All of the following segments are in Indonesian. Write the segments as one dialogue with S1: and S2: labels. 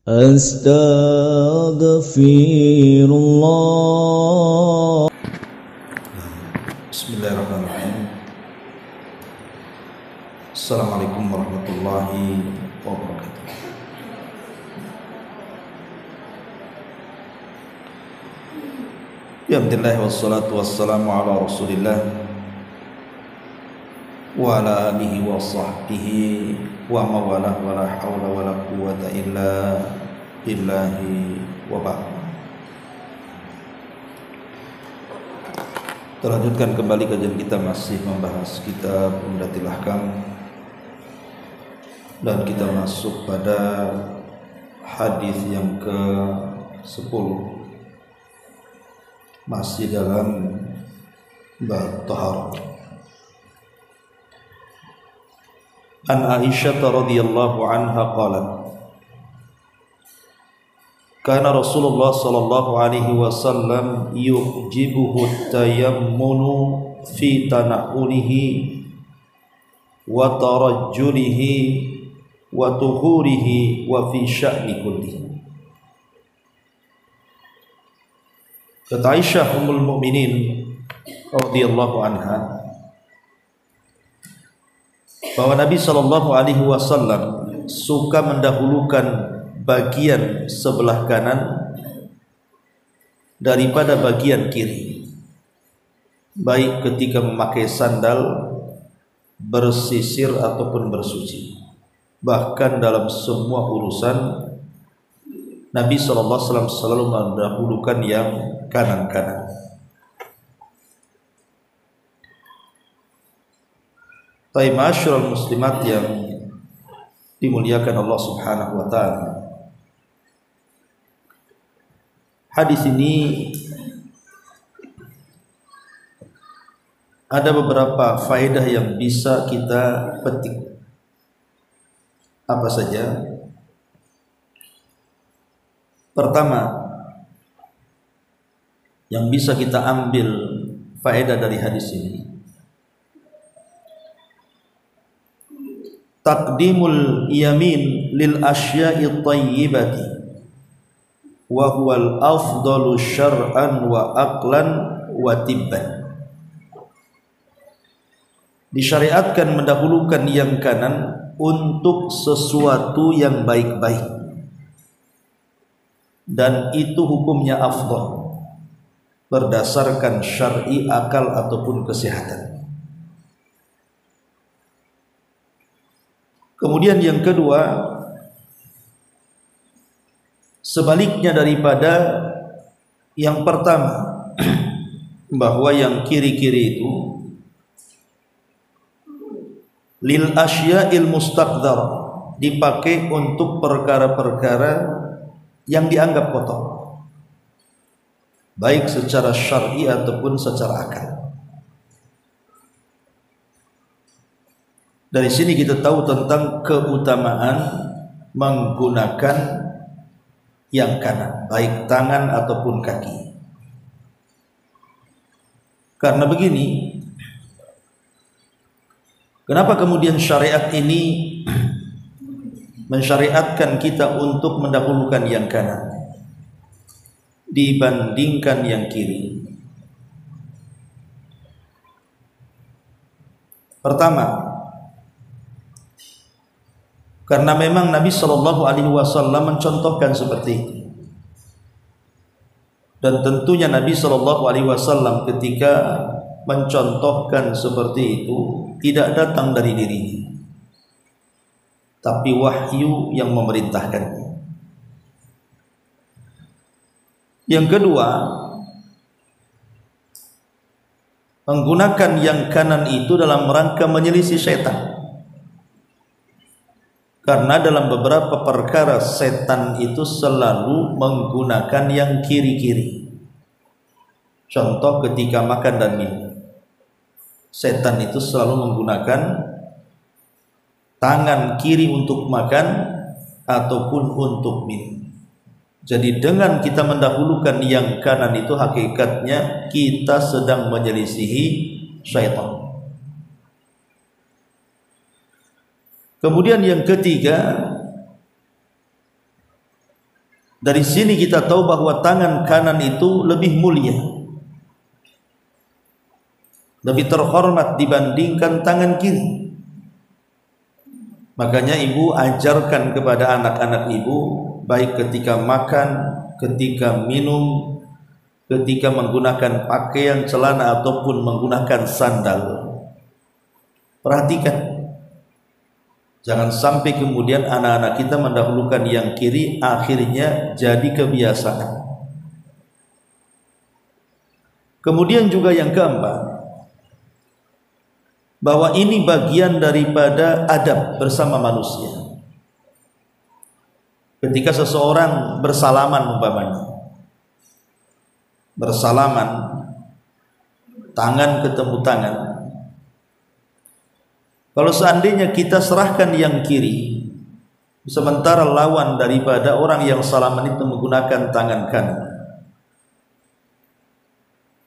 S1: Astaghfirullah.
S2: Bismillahirrahmanirrahim. Assalamualaikum warahmatullahi wabarakatuh. Ya Alhamdulillah wassalatu wassalamu ala Rasulillah wa ala alihi wa sahbihi wa mawalah wa la hawla wa la quwwata illa billahi wa ba'd. Terlanjutkan kembali kajian kita, masih membahas kitab Umdatul Ahkam, dan kita masuk pada hadis yang ke-10, masih dalam bab taharah. An Aisyah radhiyallahu anha qalat, kana Rasulullah sallallahu alaihi wasallam yujibuhu tayammunu fi tana'ulihi wa tarajjulihi wa tuhurihi wa fi sya'ni kullihi. Kata Aisyah ummul mukminin radhiyallahu anha bahwa Nabi sallallahu alaihi wasallam suka mendahulukan bagian sebelah kanan daripada bagian kiri, baik ketika memakai sandal, bersisir ataupun bersuci. Bahkan dalam semua urusan Nabi SAW selalu mendahulukan yang kanan-kanan. Ma'asyiral muslimat yang dimuliakan Allah Subhanahu wa taala, hadis ini ada beberapa faedah yang bisa kita petik. Apa saja? Pertama, yang bisa kita ambil faedah dari hadis ini, taqdimul yamin lil asya'i thayyibati wa huwal afdalu syar'an wa aqlan wa tibban. Disyariatkan mendahulukan yang kanan untuk sesuatu yang baik-baik, dan itu hukumnya afdal berdasarkan syar'i, akal ataupun kesehatan. Kemudian yang kedua, sebaliknya daripada yang pertama, bahwa yang kiri-kiri itu lil asya'il mustaqdar, dipakai untuk perkara-perkara yang dianggap kotor, baik secara syar'i ataupun secara akal. Dari sini kita tahu tentang keutamaan menggunakan yang kanan, baik tangan ataupun kaki. Karena begini, kenapa kemudian syariat ini mensyariatkan kita untuk mendahulukan yang kanan dibandingkan yang kiri? Pertama, karena memang Nabi Shallallahu Alaihi Wasallam mencontohkan seperti itu, dan tentunya Nabi Shallallahu Alaihi Wasallam ketika mencontohkan seperti itu tidak datang dari dirinya, tapi wahyu yang memerintahkannya. Yang kedua, menggunakan yang kanan itu dalam rangka menyelisih setan. Karena dalam beberapa perkara setan itu selalu menggunakan yang kiri-kiri. Contoh ketika makan dan minum, setan itu selalu menggunakan tangan kiri untuk makan ataupun untuk minum. Jadi dengan kita mendahulukan yang kanan itu, hakikatnya kita sedang menyelisihi syaitan. Kemudian yang ketiga, Dari sini kita tahu bahwa tangan kanan itu lebih mulia, lebih terhormat dibandingkan tangan kiri. Makanya ibu ajarkan kepada anak-anak ibu, baik ketika makan, ketika minum, ketika menggunakan pakaian, celana ataupun menggunakan sandal. Perhatikan, jangan sampai kemudian anak-anak kita mendahulukan yang kiri, akhirnya jadi kebiasaan. Kemudian juga yang keempat, bahwa ini bagian daripada adab bersama manusia. Ketika seseorang bersalaman umpamanya, bersalaman, tangan ketemu tangan, kalau seandainya kita serahkan yang kiri, sementara lawan daripada orang yang salaman itu menggunakan tangan kanan,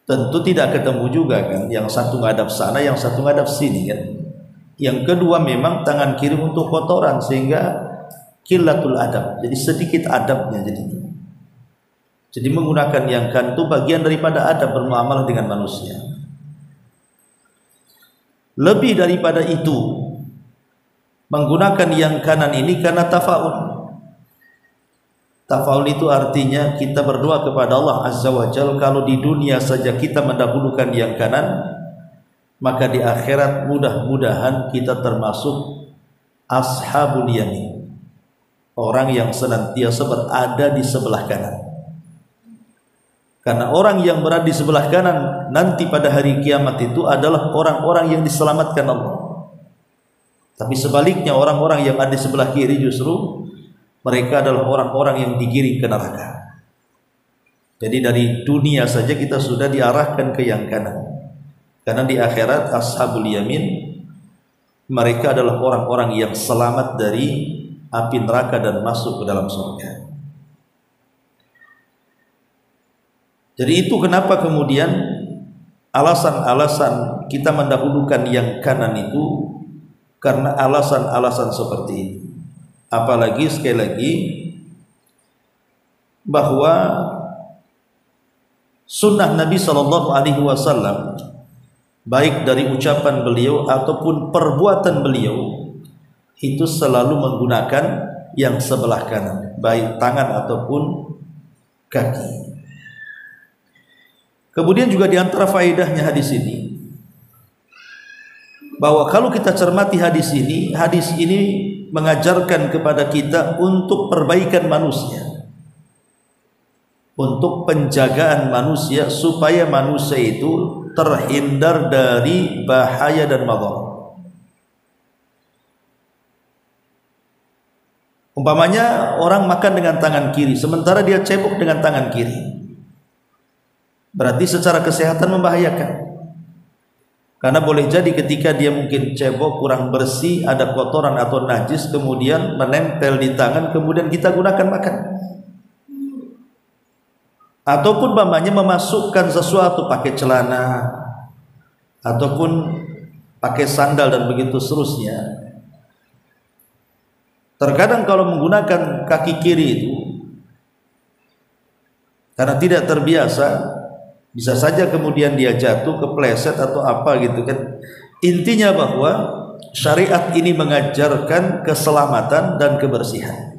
S2: tentu tidak ketemu juga kan, yang satu ngadap sana, yang satu ngadap sini kan. Yang kedua memang tangan kiri untuk kotoran, sehingga qillatul adab, jadi sedikit adabnya jadinya. Jadi menggunakan yang kanan itu bagian daripada adab bermuamalah dengan manusia. Lebih daripada itu, menggunakan yang kanan ini karena tafaul. Tafaul itu artinya kita berdoa kepada Allah Azza wa Jalla, kalau di dunia saja kita mendahulukan yang kanan, maka di akhirat mudah-mudahan kita termasuk ashabul yamin, orang yang senantiasa berada di sebelah kanan. Karena orang yang berada di sebelah kanan nanti pada hari kiamat itu adalah orang-orang yang diselamatkan Allah. Tapi sebaliknya, orang-orang yang ada di sebelah kiri justru mereka adalah orang-orang yang digiring ke neraka. Jadi dari dunia saja kita sudah diarahkan ke yang kanan. Karena di akhirat ashabul yamin, mereka adalah orang-orang yang selamat dari api neraka dan masuk ke dalam surga. Jadi itu kenapa kemudian alasan-alasan kita mendahulukan yang kanan itu karena alasan-alasan seperti ini. Apalagi sekali lagi bahwa sunnah Nabi SAW, baik dari ucapan beliau ataupun perbuatan beliau, itu selalu menggunakan yang sebelah kanan, baik tangan ataupun kaki. Kemudian juga diantara faedahnya hadis ini, bahwa kalau kita cermati hadis ini mengajarkan kepada kita untuk perbaikan manusia, untuk penjagaan manusia supaya manusia itu terhindar dari bahaya dan madharat. Umpamanya orang makan dengan tangan kiri sementara dia cebok dengan tangan kiri, berarti secara kesehatan membahayakan. Karena boleh jadi ketika dia mungkin cebok kurang bersih, ada kotoran atau najis kemudian menempel di tangan, kemudian kita gunakan makan. Ataupun umpamanya memasukkan sesuatu, pakai celana ataupun pakai sandal dan begitu seterusnya. Terkadang kalau menggunakan kaki kiri itu karena tidak terbiasa, bisa saja kemudian dia jatuh, kepleset atau apa gitu kan. Intinya bahwa syariat ini mengajarkan keselamatan dan kebersihan.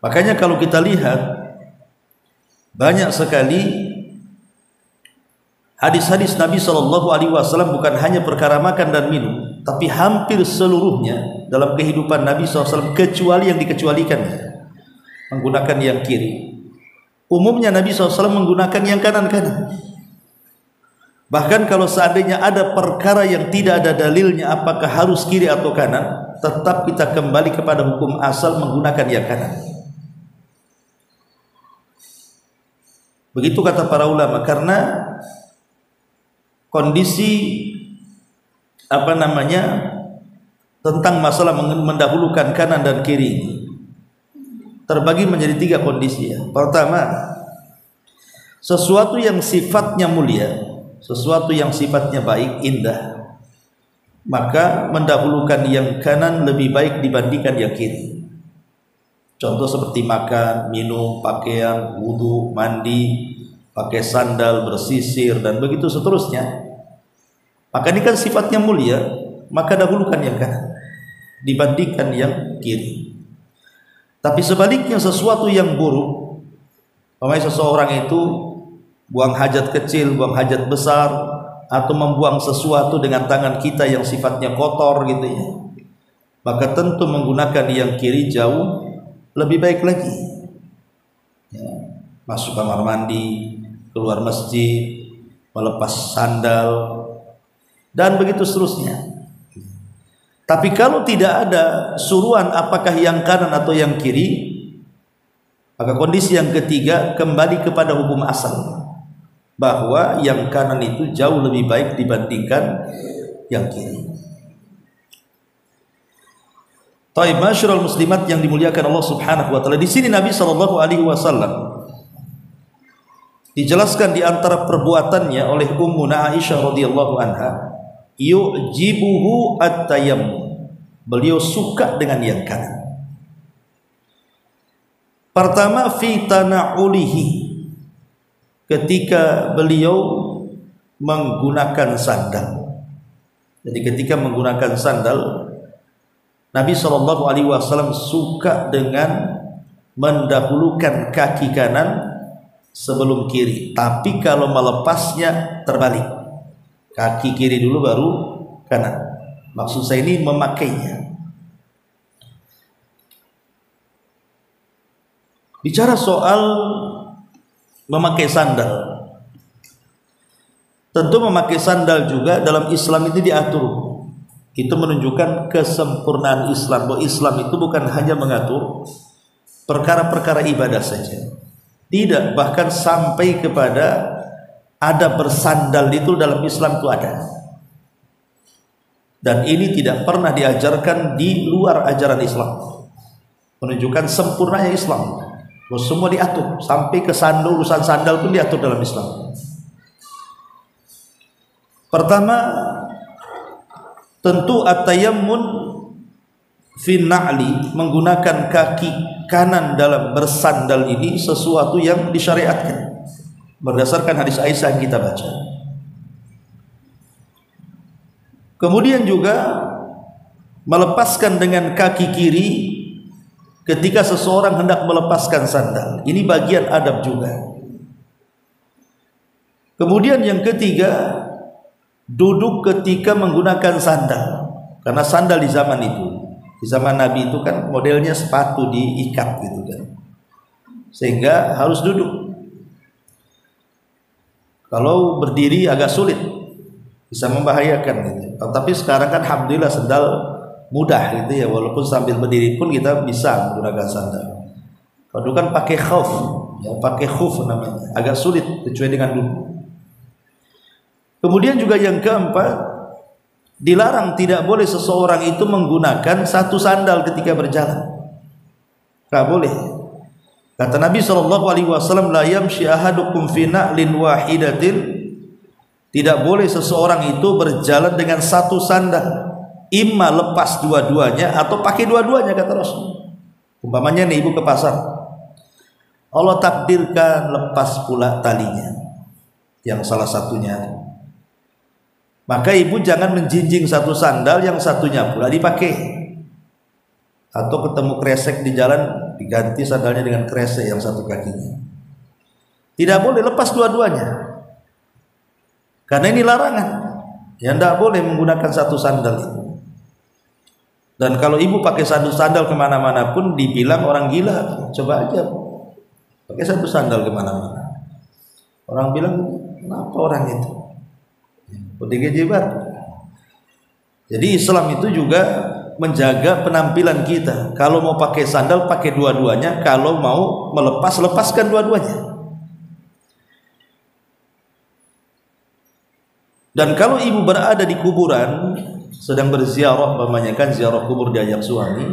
S2: Makanya kalau kita lihat banyak sekali hadis-hadis Nabi SAW, bukan hanya perkara makan dan minum, tapi hampir seluruhnya dalam kehidupan Nabi SAW, kecuali yang dikecualikan menggunakan yang kiri. Umumnya Nabi SAW menggunakan yang kanan-kanan. Bahkan kalau seandainya ada perkara yang tidak ada dalilnya apakah harus kiri atau kanan, tetap kita kembali kepada hukum asal menggunakan yang kanan. Begitu kata para ulama, karena kondisi tentang masalah mendahulukan kanan dan kiri ini terbagi menjadi 3 kondisi ya. Pertama, sesuatu yang sifatnya mulia, sesuatu yang sifatnya baik, indah, maka mendahulukan yang kanan lebih baik dibandingkan yang kiri. Contoh seperti makan, minum, pakaian, wudhu, mandi, pakai sandal, bersisir, dan begitu seterusnya. Maka ini kan sifatnya mulia, maka dahulukan yang kanan dibandingkan yang kiri. Tapi sebaliknya sesuatu yang buruk, umpamanya seseorang itu buang hajat kecil, buang hajat besar, atau membuang sesuatu dengan tangan kita yang sifatnya kotor gitu ya, maka tentu menggunakan yang kiri jauh lebih baik lagi ya. Masuk kamar mandi, keluar masjid, melepas sandal, dan begitu seterusnya. Tapi kalau tidak ada suruhan apakah yang kanan atau yang kiri, maka kondisi yang ketiga kembali kepada hukum asal, bahwa yang kanan itu jauh lebih baik dibandingkan yang kiri. Taib, masyarul muslimat yang dimuliakan Allah Subhanahu wa taala. Di sini Nabi sallallahu alaihi wasallam dijelaskan di antara perbuatannya oleh Ummuna Aisyah radhiyallahu anha, yu'jibuhu at-tayammum. Beliau suka dengan yang kanan. Pertama, fi tana'ulihi, ketika beliau menggunakan sandal. Jadi ketika menggunakan sandal, Nabi SAW suka dengan mendahulukan kaki kanan sebelum kiri. Tapi kalau melepasnya terbalik, kaki kiri dulu baru kanan. Maksud saya ini memakainya. Bicara soal memakai sandal, tentu memakai sandal juga dalam Islam itu diatur. Itu menunjukkan kesempurnaan Islam, bahwa Islam itu bukan hanya mengatur perkara-perkara ibadah saja. Tidak, bahkan sampai kepada ada bersandal itu dalam Islam itu ada. Dan ini tidak pernah diajarkan di luar ajaran Islam. Menunjukkan sempurnanya Islam, bahwa semua diatur, sampai ke sandal, urusan sandal pun diatur dalam Islam. Pertama, tentu at-tayammun fi na'li, menggunakan kaki kanan dalam bersandal ini sesuatu yang disyariatkan berdasarkan hadis Aisyah yang kita baca. Kemudian juga melepaskan dengan kaki kiri ketika seseorang hendak melepaskan sandal. Ini bagian adab juga. Kemudian yang ketiga, duduk ketika menggunakan sandal. Karena sandal di zaman itu, di zaman Nabi itu kan modelnya sepatu diikat gitu kan, sehingga harus duduk. Kalau berdiri agak sulit, bisa membahayakan gitu. Tapi sekarang kan alhamdulillah sandal mudah gitu ya, walaupun sambil berdiri pun kita bisa menggunakan sandal. Kalau kan pakai khuf, ya pakai khuf namanya, agak sulit kecuali dengan duduk. Kemudian juga yang keempat, dilarang, tidak boleh seseorang itu menggunakan satu sandal ketika berjalan. Tidak boleh. Kata Nabi SAW, la yamshi ahadukum fi na'lin wahidatin, tidak boleh seseorang itu berjalan dengan satu sandal, imma lepas dua-duanya atau pakai dua-duanya, kata Rasul. Umpamanya nih ibu ke pasar, Allah takdirkan lepas pula talinya yang salah satunya, maka ibu jangan menjinjing satu sandal, yang satunya pula dipakai. Atau ketemu kresek di jalan, diganti sandalnya dengan kresek yang satu kakinya. Tidak boleh lepas dua-duanya, karena ini larangan. Ya, tidak boleh menggunakan satu sandal itu. Dan kalau ibu pakai satu sandal kemana-mana pun dibilang orang gila. Coba aja pakai satu sandal kemana-mana, orang bilang kenapa orang itu jibat. Jadi Islam itu juga menjaga penampilan kita. Kalau mau pakai sandal pakai dua-duanya, kalau mau melepas lepaskan dua-duanya. Dan kalau ibu berada di kuburan sedang berziarah, memanjakan ziarah kubur diajak suami,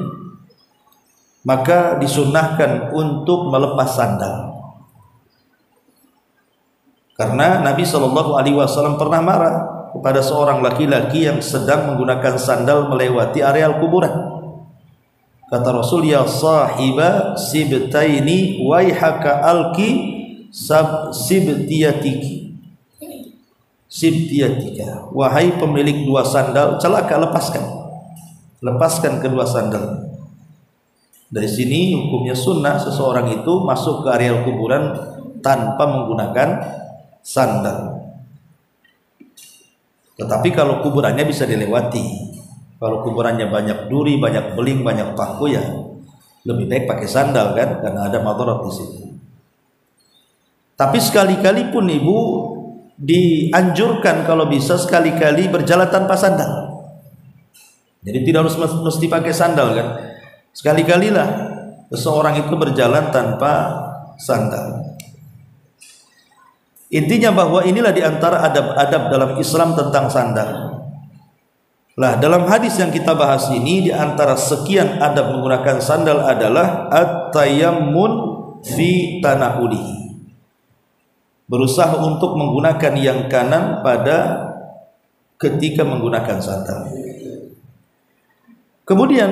S2: maka disunnahkan untuk melepas sandal. Karena Nabi SAW pernah marah kepada seorang laki-laki yang sedang menggunakan sandal melewati areal kuburan. Kata Rasul, ya sahiba sibtaini waihaka alki sibtiyatiki. Sibtiyatika, wahai pemilik dua sandal, celaka, lepaskan kedua sandal. Dari sini hukumnya sunnah seseorang itu masuk ke area kuburan tanpa menggunakan sandal. Tetapi kalau kuburannya bisa dilewati, kalau kuburannya banyak duri, banyak beling, banyak paku, ya lebih baik pakai sandal kan, karena ada madarat di situ. Tapi sekali-kali pun ibu dianjurkan kalau bisa sekali-kali berjalan tanpa sandal. Jadi tidak harus mesti pakai sandal kan. Sekali-kalilah seseorang itu berjalan tanpa sandal. Intinya bahwa inilah diantara adab-adab dalam Islam tentang sandal. Lah dalam hadis yang kita bahas ini, diantara sekian adab menggunakan sandal adalah at-tayammun fi tanaulihi. Berusaha untuk menggunakan yang kanan pada ketika menggunakan sandal. Kemudian,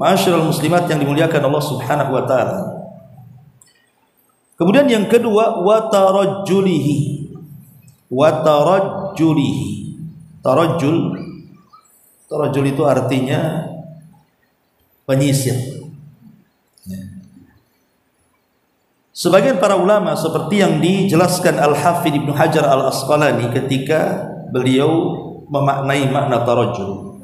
S2: ma'asyiral muslimat yang dimuliakan Allah Subhanahu wa taala. Kemudian yang kedua, wa tarajjulihi. Wa tarajjulihi. Tarajjul itu artinya penyisir. Sebagian para ulama seperti yang dijelaskan Al-Hafidh Ibnu Hajar Al-Asqalani ketika beliau memaknai makna tarajjul.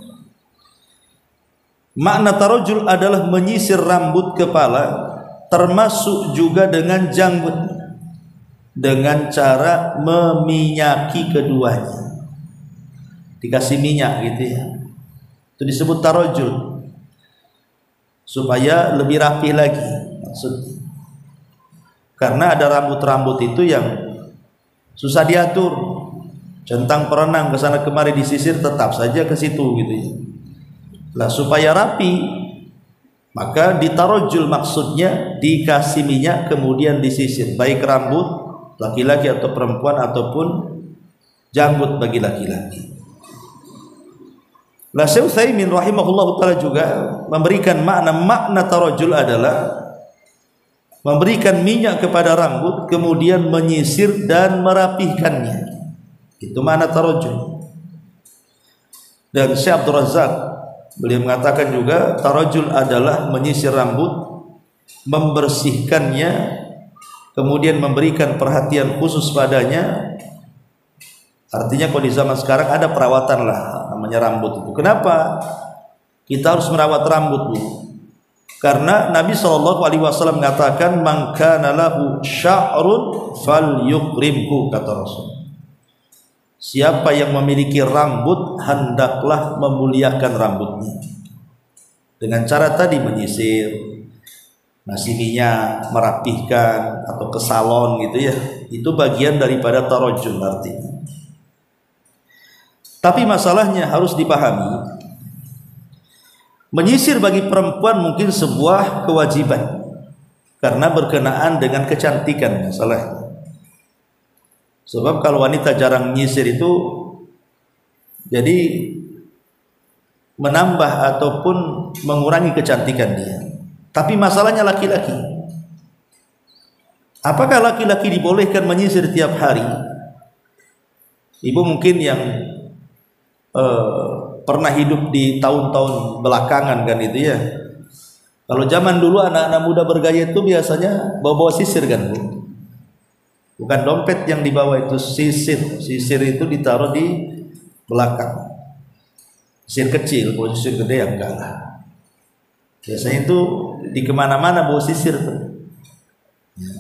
S2: Makna tarajjul adalah menyisir rambut kepala, termasuk juga dengan janggut, dengan cara meminyaki keduanya. Dikasih minyak gitu ya. Itu disebut tarajjul. Supaya lebih rapi lagi maksudnya. Karena ada rambut-rambut itu yang susah diatur, centang perenang ke sana kemari disisir, tetap saja ke situ gitu ya. Lah supaya rapi, maka ditarajjul, maksudnya dikasih minyak kemudian disisir, baik rambut laki-laki atau perempuan ataupun janggut bagi laki-laki. Lah Syekh Utsaimin rahimahullahu taala juga memberikan makna tarajjul adalah memberikan minyak kepada rambut kemudian menyisir dan merapihkannya. Itu makna tarajjul. Dan Syekh Abdul Razak beliau mengatakan juga tarajjul adalah menyisir rambut, membersihkannya, kemudian memberikan perhatian khusus padanya. Artinya kalau di zaman sekarang ada perawatan lah namanya rambut itu. Kenapa kita harus merawat rambut, Bu? Karena Nabi SAW mengatakan, man kana lahu sya'run falyukrimhu, kata Rasul. Siapa yang memiliki rambut, hendaklah memuliakan rambutnya. Dengan cara tadi menyisir, ngasih minyak, merapihkan, atau ke salon gitu ya. Itu bagian daripada tarajjul artinya. Tapi masalahnya harus dipahami, menyisir bagi perempuan mungkin sebuah kewajiban karena berkenaan dengan kecantikan masalahnya. Sebab kalau wanita jarang menyisir itu jadi menambah ataupun mengurangi kecantikan dia. Tapi masalahnya laki-laki. Apakah laki-laki dibolehkan menyisir tiap hari? Ibu mungkin yang pernah hidup di tahun-tahun belakangan kan itu ya. Kalau zaman dulu anak-anak muda bergaya itu biasanya bawa-bawa sisir kan, Bu. Bukan dompet yang dibawa, itu sisir. Sisir itu ditaruh di belakang. Sisir kecil, kalau sisir gede ya enggak lah. Biasanya itu di kemana-mana bawa sisir tuh. Ya.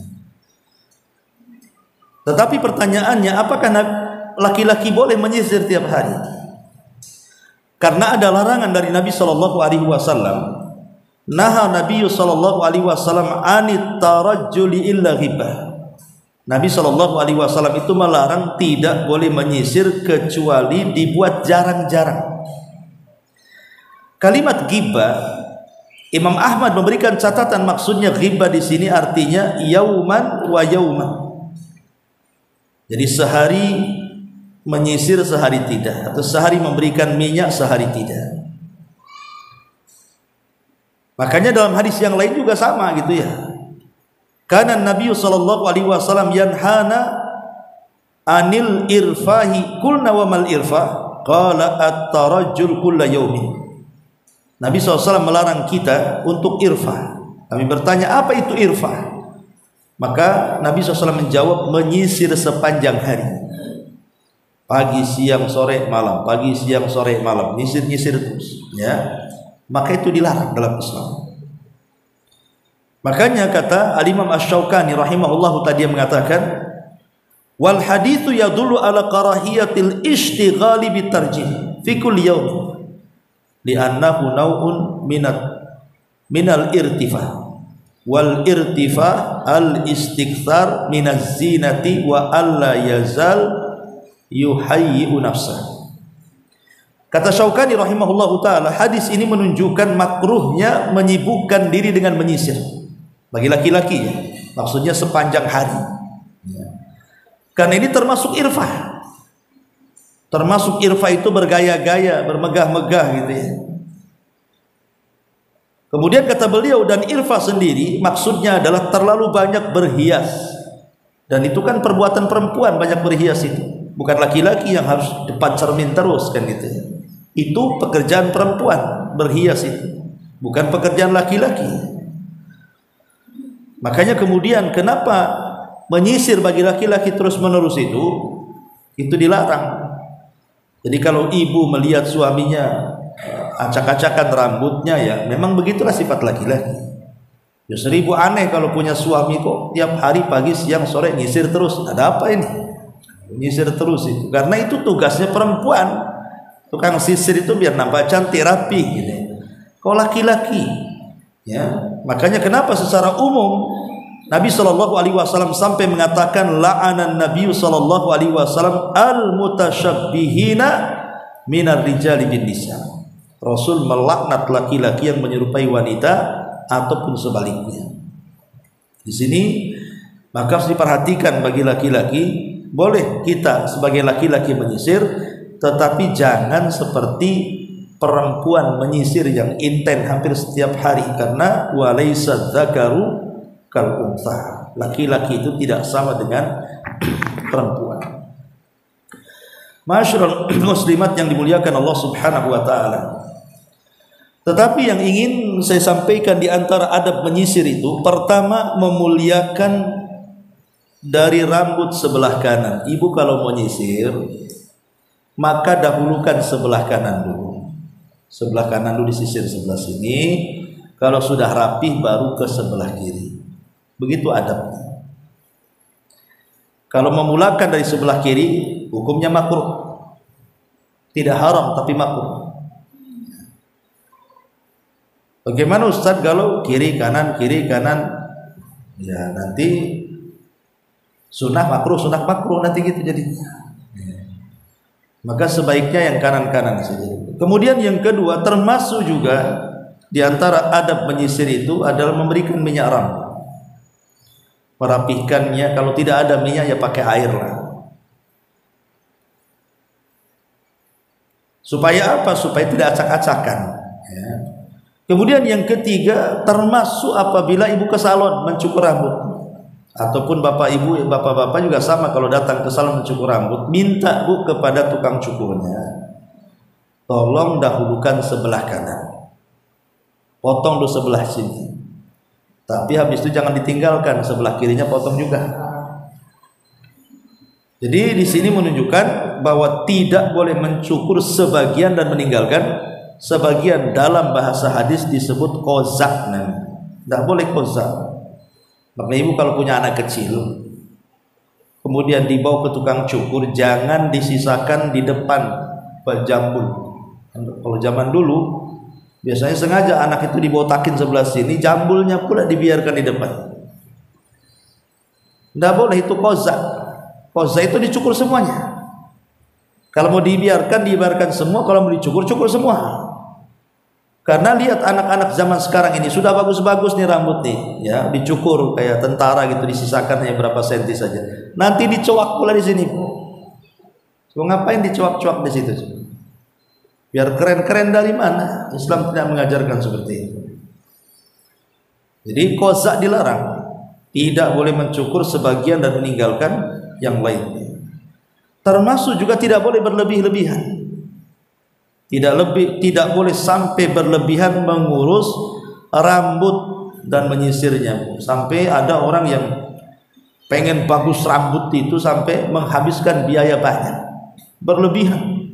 S2: Tetapi pertanyaannya, apakah laki-laki boleh menyisir tiap hari? Karena ada larangan dari Nabi Shallallahu Alaihi Wasallam. Naha Nabi Shallallahu Alaihi Wasallam anit tarajjuli illa ghibah. Nabi Shallallahu Alaihi Wasallam itu melarang tidak boleh menyisir kecuali dibuat jarang-jarang. Kalimat ghibah, Imam Ahmad memberikan catatan, maksudnya ghibah di sini artinya yauman wa yauman. Jadi sehari menyisir, sehari tidak, atau sehari memberikan minyak, sehari tidak. Makanya dalam hadis yang lain juga sama gitu ya. Karena Nabi sallallahu alaihi wasallam yanhana anil irfahi, qulna wa mal irfah, qala at-tarajjul kulla yaumin. Nabi SAW melarang kita untuk irfah. Kami bertanya, apa itu irfah? Maka Nabi SAW menjawab, menyisir sepanjang hari, pagi, siang, sore, malam, pagi, siang, sore, malam, nyisir-nyisir terus ya. Maka itu dilarang dalam Islam. Makanya kata Al-Imam Asy-Syaukani rahimahullahu tadi yang mengatakan, wal haditsu yadullu ala karahiyatil ishtighali bitarjih fi kulli yaum li'annahu naw'un minal irtifah wal irtifah al istikthar minaz zinati wa alla yazal yuhayyi'u nafsah. Kata Syaukani rahimahullahu ta'ala, hadis ini menunjukkan makruhnya menyibukkan diri dengan menyisir bagi laki-laki ya. Maksudnya sepanjang hari ya. Karena ini termasuk irfah. Termasuk irfah itu bergaya-gaya, bermegah-megah gitu ya. Kemudian kata beliau, dan irfah sendiri maksudnya adalah terlalu banyak berhias. Dan itu kan perbuatan perempuan, banyak berhias itu. Bukan laki-laki yang harus depan cermin terus kan gitu ya. Itu pekerjaan perempuan, berhias itu. Bukan pekerjaan laki-laki. Makanya kemudian kenapa menyisir bagi laki-laki terus menerus itu dilarang. Jadi kalau ibu melihat suaminya acak-acakan rambutnya ya, memang begitulah sifat laki-laki. Ya seribu aneh kalau punya suami kok tiap hari pagi siang sore nyisir terus. Ada apa ini? Nyisir terus itu. Karena itu tugasnya perempuan. Tukang sisir itu biar nampak cantik rapi gitu. Kau laki-laki ya. Makanya kenapa secara umum Nabi sallallahu alaihi wasallam sampai mengatakan la'anan Nabi sallallahu alaihi wasallam al-mutasyabbihina minar rijali bin nisa. Rasul melaknat laki-laki yang menyerupai wanita ataupun sebaliknya. Di sini maka harus diperhatikan bagi laki-laki, boleh kita sebagai laki-laki menyisir, tetapi jangan seperti perempuan menyisir yang inten hampir setiap hari, karena walaysa dzakaru kal untha, laki-laki itu tidak sama dengan perempuan. Masyarul muslimat yang dimuliakan Allah Subhanahu wa taala. Tetapi yang ingin saya sampaikan di antara adab menyisir itu, pertama memuliakan dari rambut sebelah kanan. Ibu kalau mau nyisir, maka dahulukan sebelah kanan dulu. Sebelah kanan dulu disisir sebelah sini. Kalau sudah rapih baru ke sebelah kiri. Begitu adabnya. Kalau memulakan dari sebelah kiri, hukumnya makruh. Tidak haram tapi makruh. Bagaimana Ustaz kalau kiri kanan? Ya nanti sunnah makruh nanti gitu jadinya. Maka sebaiknya yang kanan-kanan saja. Kemudian yang kedua, termasuk juga di antara adab menyisir itu adalah memberikan minyak rambut. Merapihkannya, kalau tidak ada minyak ya pakai air lah. Supaya apa? Supaya tidak acak-acakan ya. Kemudian yang ketiga, termasuk apabila ibu ke salon mencukur rambut, ataupun bapak-bapak juga sama, kalau datang ke salon mencukur rambut, minta bu kepada tukang cukurnya, tolong dahulukan sebelah kanan, potong dulu sebelah sini, tapi habis itu jangan ditinggalkan, sebelah kirinya potong juga. Jadi di sini menunjukkan bahwa tidak boleh mencukur sebagian dan meninggalkan sebagian. Dalam bahasa hadis disebut kozak, tidak boleh kozak. Maka ibu kalau punya anak kecil kemudian dibawa ke tukang cukur, jangan disisakan di depan jambul. Kalau zaman dulu biasanya sengaja anak itu dibotakin sebelah sini, jambulnya pula dibiarkan di depan. Tidak boleh, itu kozak. Kozak itu dicukur semuanya. Kalau mau dibiarkan semua, kalau mau dicukur semua. Karena lihat anak-anak zaman sekarang ini sudah bagus-bagus nih rambut nih, ya dicukur kayak tentara gitu, disisakan hanya berapa senti saja. Nanti dicuak pula di sini. So, ngapain dicuak-cuak di situ? Biar keren-keren dari mana? Islam tidak mengajarkan seperti itu. Jadi qazak dilarang, tidak boleh mencukur sebagian dan meninggalkan yang lainnya. Termasuk juga tidak boleh berlebih-lebihan. Tidak boleh sampai berlebihan mengurus rambut dan menyisirnya. Sampai ada orang yang pengen bagus rambut itu sampai menghabiskan biaya banyak, berlebihan.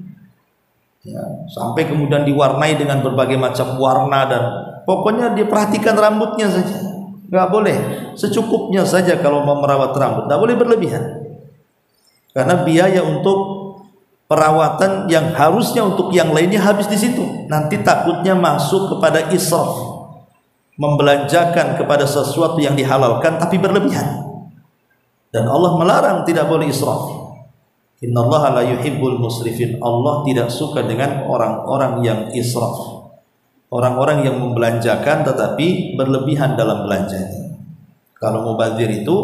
S2: Ya, sampai kemudian diwarnai dengan berbagai macam warna dan pokoknya dia perhatikan rambutnya saja. Nggak boleh, secukupnya saja kalau mau merawat rambut. Nggak boleh berlebihan. Karena biaya untuk perawatan yang harusnya untuk yang lainnya habis di situ. Nanti takutnya masuk kepada israf, membelanjakan kepada sesuatu yang dihalalkan tapi berlebihan. Dan Allah melarang tidak boleh israf. Innallaha la yuhibbul musrifin. Allah tidak suka dengan orang-orang yang israf. Orang-orang yang membelanjakan tetapi berlebihan dalam belanjanya. Kalau mubadzir itu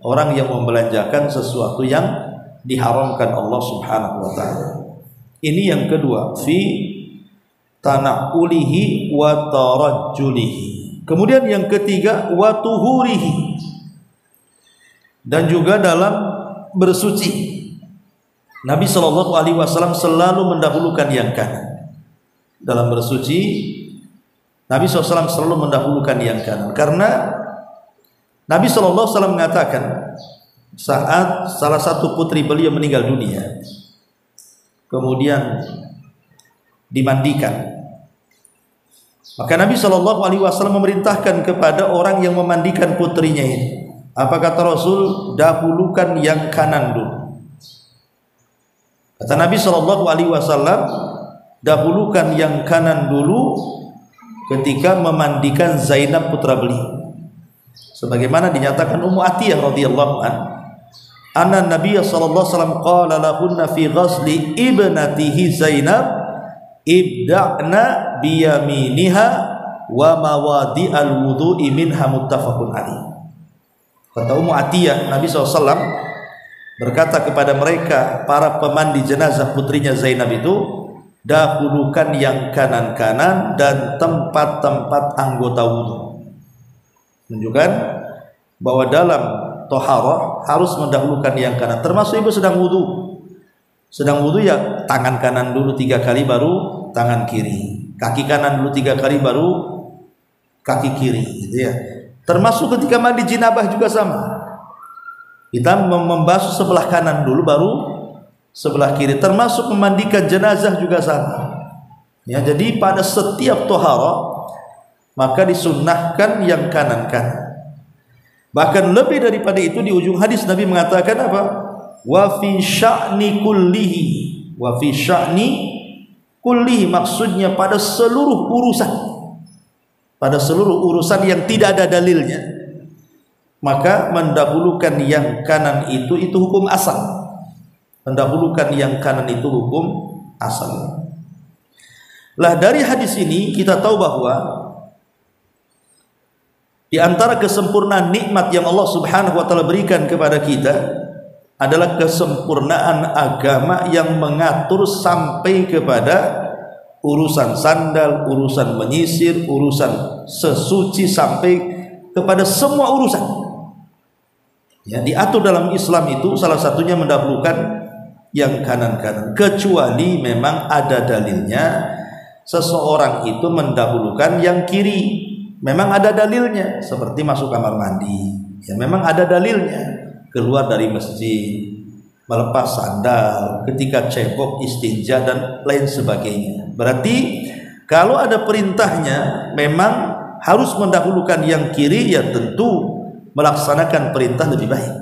S2: orang yang membelanjakan sesuatu yang diharamkan Allah Subhanahu wa taala. Ini yang kedua, fi tana'ulihi wa tarajjulihi. Kemudian yang ketiga, wa tuhurihi. Dan juga dalam bersuci. Nabi sallallahu alaihi wasallam selalu mendahulukan yang kanan. Dalam bersuci, Nabi SAW selalu mendahulukan yang kanan. Karena Nabi SAW mengatakan saat salah satu putri beliau meninggal dunia, kemudian dimandikan, maka Nabi SAW memerintahkan kepada orang yang memandikan putrinya ini, apa kata Rasul? Dahulukan yang kanan dulu. Kata Nabi SAW, dahulukan yang kanan dulu ketika memandikan Zainab putra beliau. Sebagaimana dinyatakan Ummu Atiyah radhiyallahu anna Nabi sallallahu alaihi wasallam qala lahunna fi ghasli ibnatihi Zainab ibda'na bi yaminiha wa mawadi'al wudu'i minha muttafaqun alaih. Kata Ummu Atiyah, Nabi SAW berkata kepada mereka para pemandi jenazah putrinya Zainab itu, dahulukan yang kanan-kanan dan tempat-tempat anggota wudu. Menunjukkan bahwa dalam toharoh harus mendahulukan yang kanan. Termasuk ibu sedang wudu. Sedang wudu ya tangan kanan dulu 3 kali baru tangan kiri. Kaki kanan dulu 3 kali baru kaki kiri, gitu ya. Termasuk ketika mandi jinabah juga sama. Kita membasuh sebelah kanan dulu baru sebelah kiri. Termasuk memandikan jenazah juga sama. Ya, jadi pada setiap toharoh maka disunnahkan yang kanan-kanan. Bahkan lebih daripada itu, di ujung hadis Nabi mengatakan apa? Wa fi sya'ni kullihi. Wa fi sya'ni kullihi, maksudnya pada seluruh urusan. Pada seluruh urusan yang tidak ada dalilnya, maka mendahulukan yang kanan itu hukum asal. Mendahulukan yang kanan itu hukum asal. Lah dari hadis ini kita tahu bahwa di antara kesempurnaan nikmat yang Allah Subhanahu wa taala berikan kepada kita adalah kesempurnaan agama yang mengatur sampai kepada urusan sandal, urusan menyisir, urusan sesuci, sampai kepada semua urusan. Ya, diatur dalam Islam itu salah satunya mendahulukan yang kanan-kanan, kecuali memang ada dalilnya seseorang itu mendahulukan yang kiri. Memang ada dalilnya, seperti masuk kamar mandi, ya memang ada dalilnya. Keluar dari masjid, melepas sandal, ketika cebok, istinja dan lain sebagainya. Berarti kalau ada perintahnya memang harus mendahulukan yang kiri, ya tentu melaksanakan perintah lebih baik.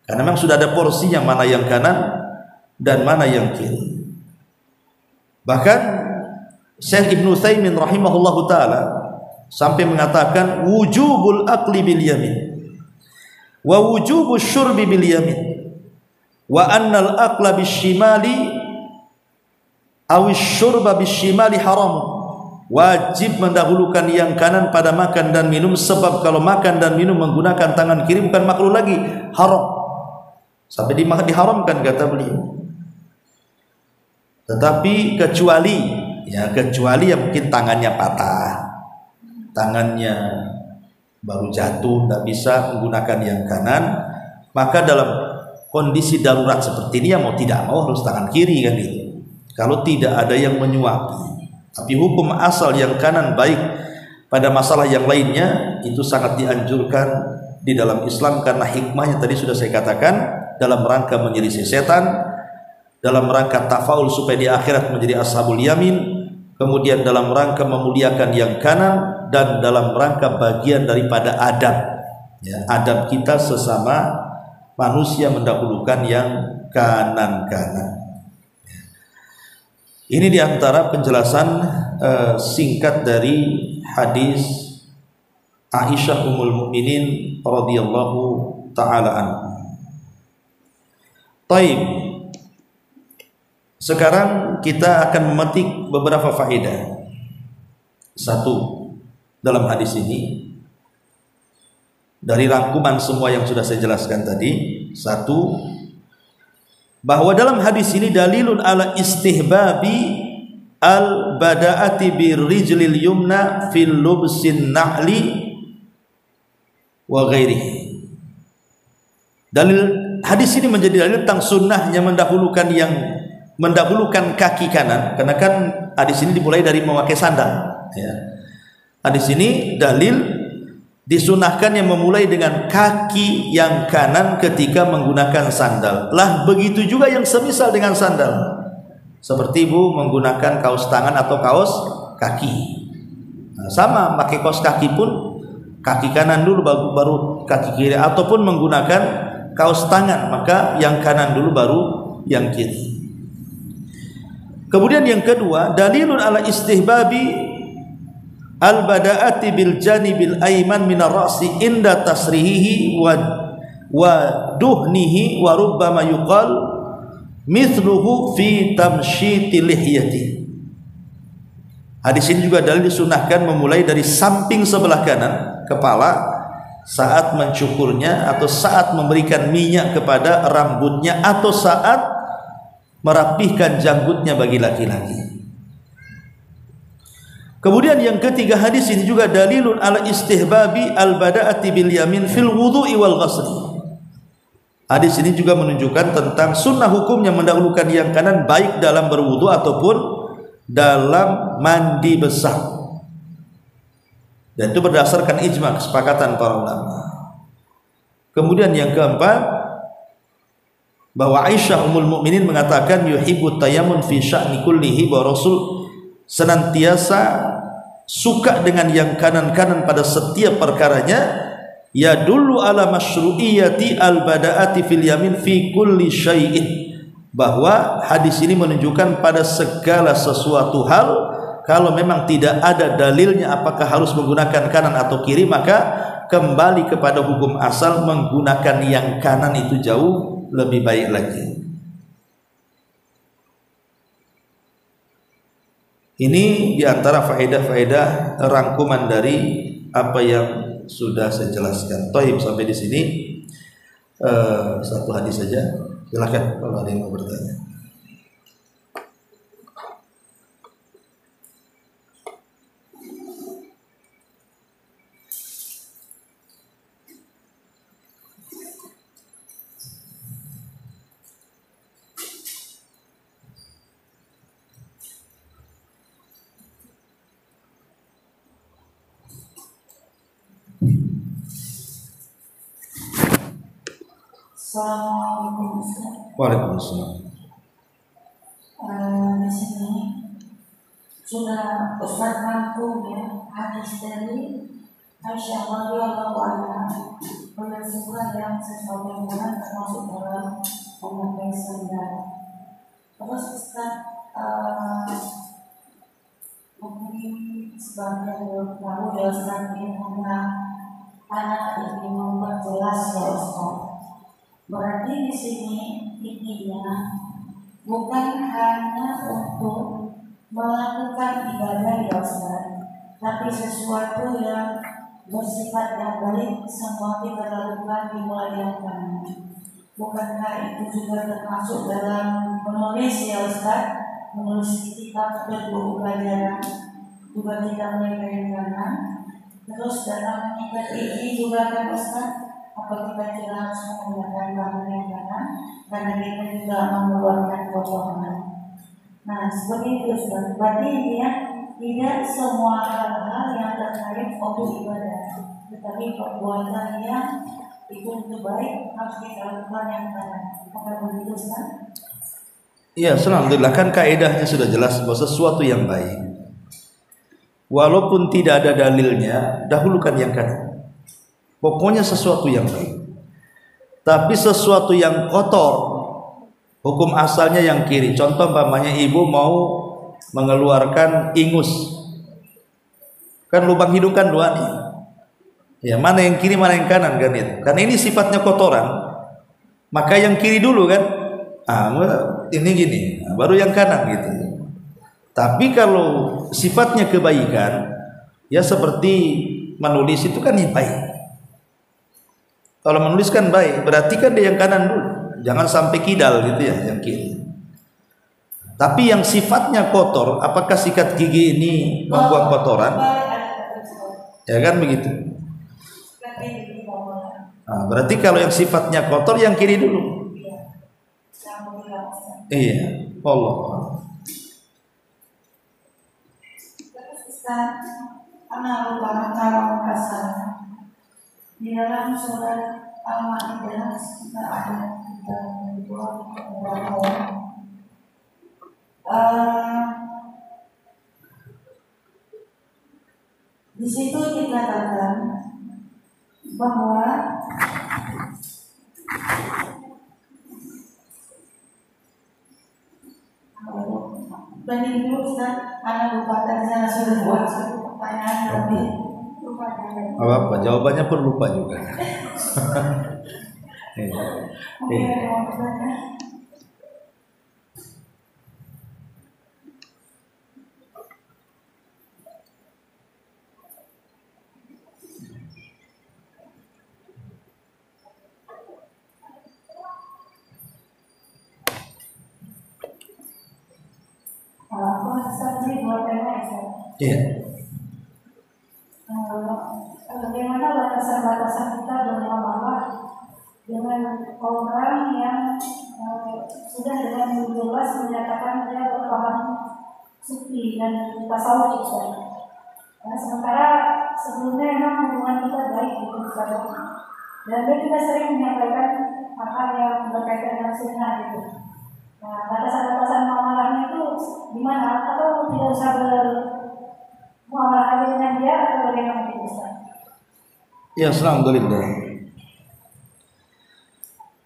S2: Karena memang sudah ada porsinya, mana yang kanan dan mana yang kiri. Bahkan Syekh Ibnu Utsaimin rahimahullahu taala sampai mengatakan wujubul akli bil yamin wa wujubus syurbi bil yamin wa annal akla bis shimali aw syurba bis shimali haram. Wajib mendahulukan yang kanan pada makan dan minum, sebab kalau makan dan minum menggunakan tangan kiri bukan makruh lagi, haram. Sampai diharamkan kata beliau. Tetapi kecuali yang mungkin tangannya patah, tangannya baru jatuh, tidak bisa menggunakan yang kanan, maka dalam kondisi darurat seperti ini ya mau tidak mau harus tangan kiri kan gitu. Kalau tidak ada yang menyuapi. Tapi hukum asal yang kanan baik pada masalah yang lainnya itu sangat dianjurkan di dalam Islam karena hikmahnya tadi sudah saya katakan, dalam rangka menyelisih setan, dalam rangka tafaul supaya di akhirat menjadi ashabul yamin, kemudian dalam rangka memuliakan yang kanan, dan dalam rangka bagian daripada adab ya, adab kita sesama manusia mendahulukan yang kanan-kanan. Ini diantara penjelasan singkat dari hadis Aisyah Ummul Mukminin radhiyallahu taala anha. Taib. Sekarang kita akan memetik beberapa faedah. Satu, dalam hadis ini dari rangkuman semua yang sudah saya jelaskan tadi, satu, bahwa dalam hadis ini dalilun ala istihbabi al bada'ati birrijlil yumna fil lubsin na'li wa ghairihi. Dalil hadis ini menjadi dalil tentang sunnahnya mendahulukan kaki kanan, karena kan hadis ini dimulai dari memakai sandal ya. Hadis ini dalil disunahkannya memulai dengan kaki yang kanan ketika menggunakan sandal. Lah begitu juga yang semisal dengan sandal, seperti ibu menggunakan kaos tangan atau kaos kaki. Nah, sama pakai kaos kaki pun kaki kanan dulu baru kaki kiri, ataupun menggunakan kaos tangan maka yang kanan dulu baru yang kiri. Kemudian yang kedua, dalilun ala istihbabi al-bada'ati bil janibil ayman minar ra'si inda tasrihihi wa duhnihi wa rubbama yuqal mithluhu fi tamshiti lihyati. Hadis ini juga dalil disunahkan memulai dari samping sebelah kanan kepala saat mencukurnya, atau saat memberikan minyak kepada rambutnya, atau saat merapihkan janggutnya bagi laki-laki. Kemudian yang ketiga, hadis ini juga dalilun ala istihbabi al-bada'ati bil yamin fil wudu'i wal ghusli. Hadis ini juga menunjukkan tentang sunnah hukumnya mendahulukan yang kanan baik dalam berwudu ataupun dalam mandi besar. Dan itu berdasarkan ijma, kesepakatan para ulama. Kemudian yang keempat, bahwa Aisyah Ummul Mukminin mengatakan yuhibbu tayammun fi sya'ni kullihi, bahwa Rasul senantiasa suka dengan yang kanan-kanan pada setiap perkaranya. Ya dulu ala masyru'iyati al-bada'ati fil yamin fi kulli syai'in, bahwa hadis ini menunjukkan pada segala sesuatu hal, kalau memang tidak ada dalilnya apakah harus menggunakan kanan atau kiri, maka kembali kepada hukum asal menggunakan yang kanan itu jauh lebih baik lagi. Ini diantara faedah-faedah rangkuman dari apa yang sudah saya jelaskan. Taib, sampai di sini satu hadis saja. Silakan kalau ada yang mau bertanya. Waalaikumsalam.
S1: Di sini sudah Ustaz rangkum ya hadis dari Aisyah radhiyallahu anha, menunjukkan yang sesuatu yang termasuk dalam memakai sandal. Terus Ustaz mungkin sebagian dari kamu ya Ustaz ini hanya anak ini memperjelas ya Ustaz. Berarti di sini intinya bukan hanya untuk melakukan ibadah ya Ustaz, tapi sesuatu yang bersifat yang baik semua kita lakukan dimulai yang kanan. Bukankah itu juga termasuk dalam menulis ya Ustaz, menulis kitab dan buku pelajaran juga kita mulai dari kanan. Terus dalam mengikat ini juga kan Ustaz, apabila kita harus menggunakan tangan yang kanan, karena kita juga mengeluarkan kotoran. Nah, seperti itu Ustaz. Berarti dia tidak semua hal-hal yang terkait untuk ibadah, tetapi perbuatan yang itu untuk baik harus kita lakukan yang kanan. Apakah begitu Ustaz?
S2: Iya, alhamdulillah, kan kaidahnya sudah jelas bahwa sesuatu yang baik walaupun tidak ada dalilnya, dahulukan yang kanan. Pokoknya sesuatu yang baik. Tapi sesuatu yang kotor, hukum asalnya yang kiri. Contoh umpamanya ibu mau mengeluarkan ingus, kan lubang hidung kan dua nih. Ya, mana yang kiri mana yang kanan kan itu. Karena ini sifatnya kotoran, maka yang kiri dulu kan. Ini gini, baru yang kanan gitu. Tapi kalau sifatnya kebaikan, ya seperti menulis itu kan yang baik. Kalau menulis kan baik, berarti kan dia yang kanan dulu. Jangan sampai kidal gitu ya, yang kiri. Tapi yang sifatnya kotor, apakah sikat gigi ini membuang kotoran? Ya kan begitu. Nah, berarti kalau yang sifatnya kotor, yang kiri dulu. Iya, Allah.
S1: Anak lupa kalau kasar di dalam surat Al-Maidah kita ada di situ dikatakan bahwa dan ibu Ustaz, anak lupa tadi saya sudah buat satu pertanyaan tapi lupa.
S2: Apa? Jawabannya pun lupa juga. Iya.
S1: Bagaimana batasan-batasan kita bermuamalah dengan orang yang sudah dengan jelas menyatakan dia berpaham sufi dan tasawuf itu. Sementara sebelumnya memang hubungan kita baik gitu sekarang. Dan dia juga sering menyampaikan hal yang berkaitan dengan sunnah gitu. Nah, batasan-batasan muamalahnya itu di mana? Atau tidak usah bermuamalah dengan dia atau bagaimana itu Ustaz?
S2: Ya, alhamdulillah.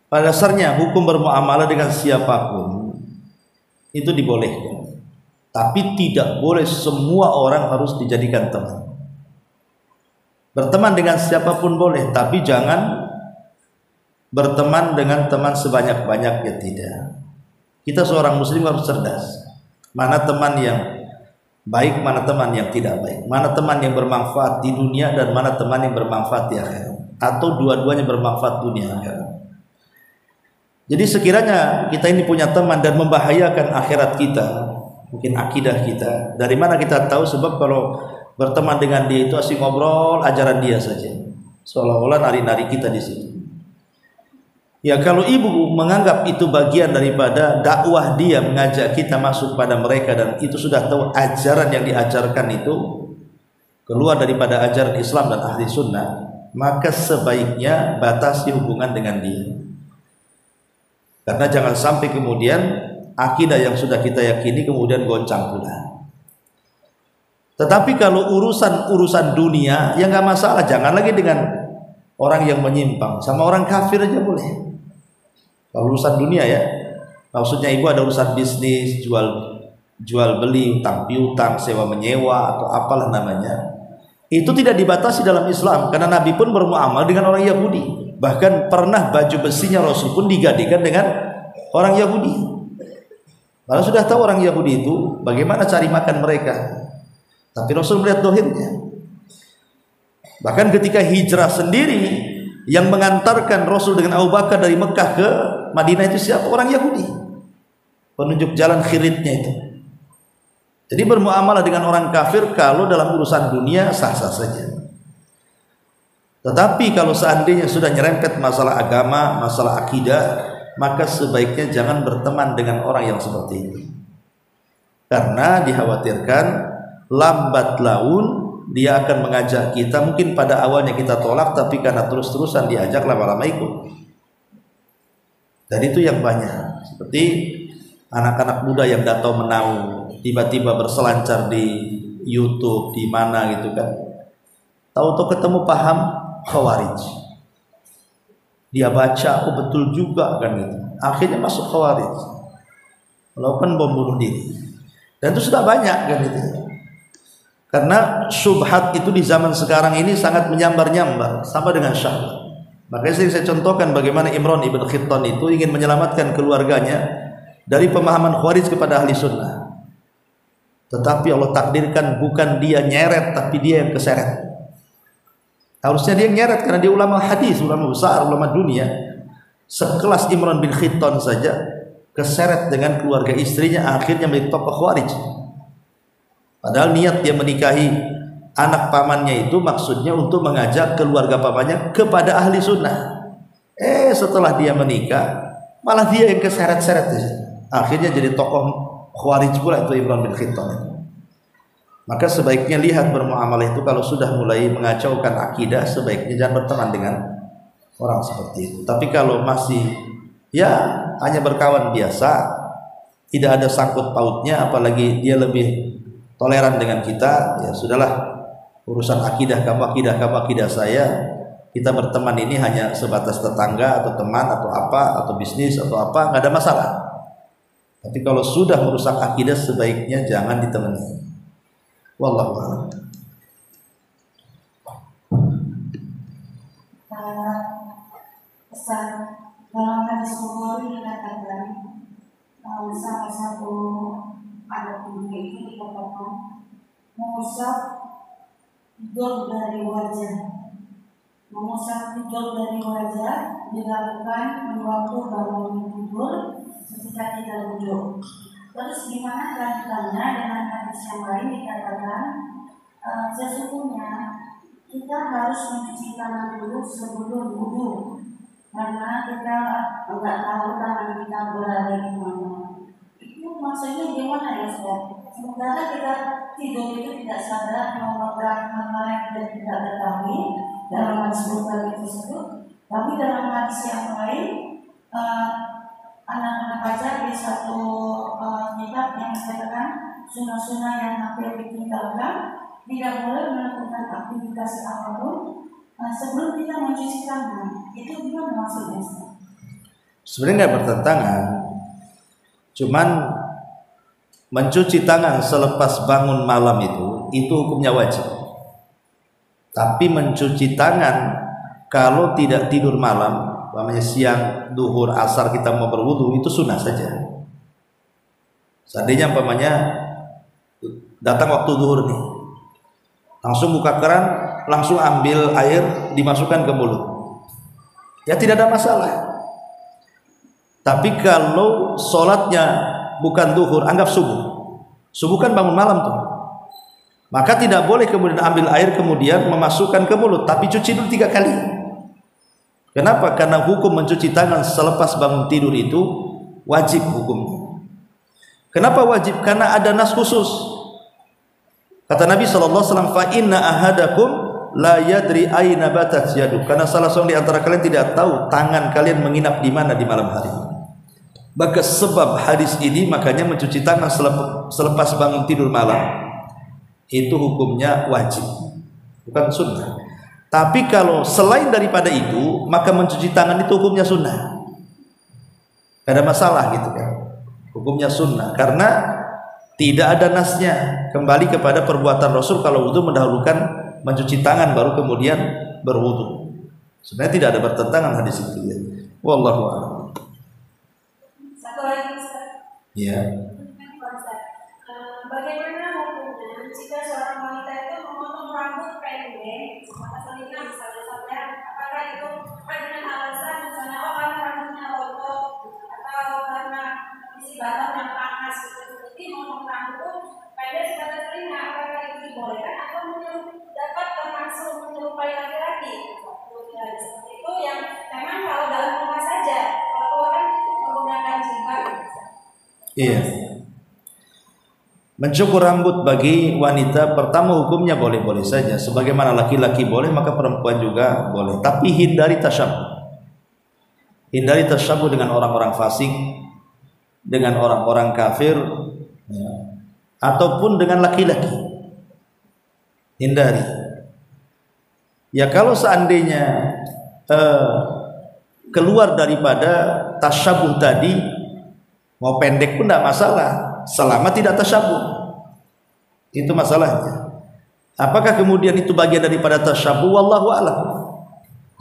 S2: Pada dasarnya hukum bermuamalah dengan siapapun itu dibolehkan. Tapi tidak boleh semua orang harus dijadikan teman. Berteman dengan siapapun boleh, tapi jangan berteman dengan teman sebanyak-banyaknya, tidak. Kita seorang muslim harus cerdas. Mana teman yang baik, mana teman yang tidak baik, mana teman yang bermanfaat di dunia dan mana teman yang bermanfaat di akhirat, atau dua-duanya bermanfaat dunia akhirat. Jadi sekiranya kita ini punya teman dan membahayakan akhirat kita, mungkin akidah kita, dari mana kita tahu? Sebab kalau berteman dengan dia itu asik ngobrol ajaran dia saja, seolah-olah nari-nari kita di situ. Ya, kalau ibu menganggap itu bagian daripada dakwah dia, mengajak kita masuk pada mereka, dan itu sudah tahu ajaran yang diajarkan itu keluar daripada ajaran Islam dan ahli sunnah, maka sebaiknya batasi hubungan dengan dia. Karena jangan sampai kemudian akidah yang sudah kita yakini kemudian goncang pula. Tetapi kalau urusan dunia, ya nggak masalah. Jangan lagi dengan orang yang menyimpang, sama orang kafir aja boleh. Kalau urusan dunia ya, maksudnya ibu ada urusan bisnis, jual beli, utang piutang, sewa menyewa atau apalah namanya, itu tidak dibatasi dalam Islam. Karena Nabi pun bermuamal dengan orang Yahudi. Bahkan pernah baju besinya Rasul pun digantikan dengan orang Yahudi. Karena sudah tahu orang Yahudi itu bagaimana cari makan mereka. Tapi Rasul melihat dohirnya. Bahkan ketika hijrah sendiri, yang mengantarkan Rasul dengan Abu Bakar dari Mekah ke Madinah itu siapa? Orang Yahudi. Penunjuk jalan khiritnya itu. Jadi bermuamalah dengan orang kafir kalau dalam urusan dunia sah-sah saja. Tetapi kalau seandainya sudah nyerempet masalah agama, masalah akidah, maka sebaiknya jangan berteman dengan orang yang seperti ini. Karena dikhawatirkan lambat laun dia akan mengajak kita, mungkin pada awalnya kita tolak, tapi karena terus-terusan diajak, lama-lama ikut. Dan itu yang banyak. Seperti anak-anak muda yang datang menau, tiba-tiba berselancar di YouTube, di mana gitu kan. Tahu-tahu ketemu paham Khawarij. Dia baca, oh betul juga kan gitu. Akhirnya masuk Khawarij. Melakukan bom bunuh diri. Dan itu sudah banyak kan itu. Karena syubhat itu di zaman sekarang ini sangat menyambar-nyambar sama dengan syahwat. Makanya saya contohkan bagaimana Imran ibn Khittan itu ingin menyelamatkan keluarganya dari pemahaman Khawarij kepada ahli sunnah. Tetapi Allah takdirkan bukan dia nyeret, tapi dia yang keseret. Harusnya dia yang nyeret karena dia ulama hadis, ulama besar, ulama dunia. Sekelas Imran bin Khittan saja keseret dengan keluarga istrinya, akhirnya menjadi tokoh Khawarij. Padahal niat dia menikahi anak pamannya itu maksudnya untuk mengajak keluarga pamannya kepada ahli sunnah. Setelah dia menikah, malah dia yang keseret-seret. Akhirnya jadi tokoh Khawarij pula itu Imran bin Khittan. Maka sebaiknya lihat bermuamalah itu kalau sudah mulai mengacaukan akidah, sebaiknya jangan berteman dengan orang seperti itu. Tapi kalau masih ya hanya berkawan biasa, tidak ada sangkut pautnya, apalagi dia lebih toleran dengan kita, ya sudahlah, urusan akidah kamu akidah saya, kita berteman ini hanya sebatas tetangga atau teman atau apa atau bisnis atau apa, nggak ada masalah. Tapi kalau sudah merusak akidah, sebaiknya jangan ditemani. Wallahu a'lam.
S1: Pesan dalam hadis Bukhari dikatakan salah satu adat dunia itu dikatakan mengusap hidung dari wajah. Mengusap hidung dari wajah dilakukan di waktu bangun tidur ketika tidak wudhu. Terus gimana kelanjutannya dengan hadis yang lain dikatakan sesungguhnya kita harus mencuci tangan dulu sebelum wudhu, karena kita nggak tahu tangan kita berada di mana. Itu maksudnya gimana ya Ustaz? Sementara kita tidur itu tidak sadar memegang hal yang kita tidak ketahui dalam hadis Bukhari tersebut, tapi dalam hadis yang lain anak-anak baca di satu kitab yang mengatakan sunnah-sunnah yang hampir ditinggalkan, tidak boleh melakukan aktivitas apapun sebelum kita mencuci tangan. Itu gimana maksudnya?
S2: Sebenarnya nggak bertentangan, cuman mencuci tangan selepas bangun malam itu hukumnya wajib. Tapi mencuci tangan kalau tidak tidur malam, namanya siang, duhur, asar kita mau berwudu, itu sunnah saja. Seandainya umpamanya datang waktu duhur nih, langsung buka keran, langsung ambil air, dimasukkan ke mulut, ya tidak ada masalah. Tapi kalau sholatnya bukan duhur, anggap subuh kan bangun malam tuh, maka tidak boleh kemudian ambil air kemudian memasukkan ke mulut, tapi cuci dulu 3 kali. Kenapa? Karena hukum mencuci tangan selepas bangun tidur itu wajib hukumnya. Kenapa wajib? Karena ada nas khusus. Kata Nabi SAW, fa inna ahadakum la yadri aina batat yadu. Karena salah seorang di antara kalian tidak tahu tangan kalian menginap di mana di malam hari. Maka sebab hadis ini makanya mencuci tangan selepas bangun tidur malam itu hukumnya wajib, bukan sunnah. Tapi kalau selain daripada itu, maka mencuci tangan itu hukumnya sunnah. Tidak ada masalah gitu kan. Hukumnya sunnah karena tidak ada nasnya. Kembali kepada perbuatan Rasul, kalau wudu mendahulukan mencuci tangan baru kemudian berwudu. Sebenarnya tidak ada bertentangan hadis itu ya. Wallahu a'lam.
S3: Satu lagi Ustaz.
S2: Ya.
S3: Bagaimana hukumnya jika seorang wanita itu memotong rambut pendek atas telinga misalnya saja, apakah itu dengan alasan misalnya karena rambutnya rontok atau karena isi badan yang panas gitu, jadi memotong rambut pendek sebatas telinga, apakah itu dibolehkan atau dapat termasuk menyerupai laki-laki?
S2: Iya. Mencukur rambut bagi wanita pertama hukumnya boleh-boleh saja. Sebagaimana laki-laki boleh, maka perempuan juga boleh. Tapi hindari tasyabuh. Hindari tasyabuh dengan orang-orang fasik, dengan orang-orang kafir, ya, ataupun dengan laki-laki. Hindari. Ya kalau seandainya keluar daripada tasyabuh tadi, mau pendek pun tidak masalah, selama tidak tasyabuh. Itu masalahnya. Apakah kemudian itu bagian daripada tasyabuh? Wallahu a'lam.